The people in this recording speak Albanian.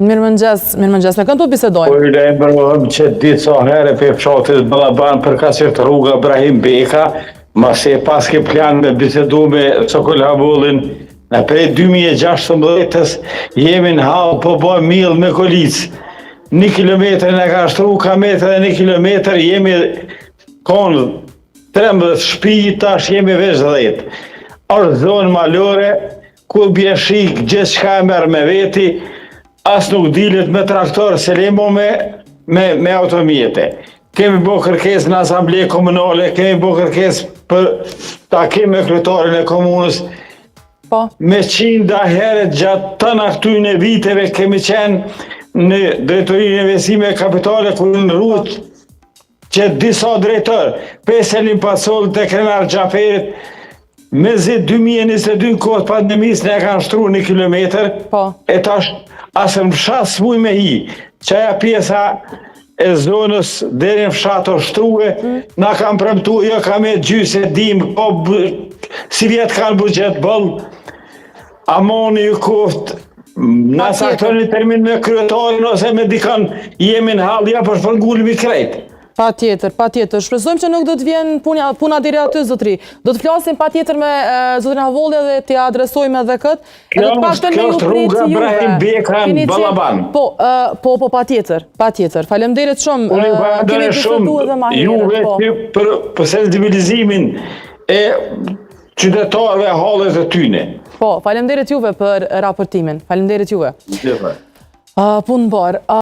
Mirëmëngjes, me kënd po bisedojmë? Po i lejmërohem që ditë sa herë për fshatit Ballaban për ka qërtë rruga Ibrahim Beka, mase pas ke plan me bisedu me Sokol Havullin, në prej 2016 jemi në halë po bëjmë milë me Kolic. 1 kilometër në ka shtru, ka metrë dhe 1 kilometër jemi konë 13 shpi, tash jemi veç 10. Është zonë malore, ku bje shik, gjithë shka e merë me veti, as nuk dilet me traktor, se lemo me automjete. Kemi bo kërkes në asamblje komunale, kemi bo kërkes për takim me kryetarin e komunës. Po. Me 100 herët gjatë tëna këtyne viteve kemi qenë në drejtorinë e investime kapitale, ku në rrugë që disa drejtor, Peselin Pasol të Krenar Gjaferit, me zi 2022 kohët pandemis ne kanë shtru 1 kilometër, e tash asë në fshat s'muj me hi. Qaja pjesa e zonës deri në fshat o shtruhe, na kam premtu, jo kam e gjyse dim, si vjetë kanë bugjet bëllë, amoni ju koft, na saktoni termin me kryetarin ose me dikan jemi në halja për shpërngullim i krejt. Pa tjetër. Shpresojmë që nuk do të vjen puna deri aty, zotri. Do të flasim pa tjetër me zotrin Havolli dhe të adresojmë edhe këtë. Kjo është rruga Ibrahim Beka në Ballaban. Po, pa tjetër. Faleminderit shumë. Kemi bisedu edhe ma herët. Juve për sensibilizimin e qytetarëve hallet e tyne. Po, faleminderit juve për raportimin. Faleminderit juve. Punë barë.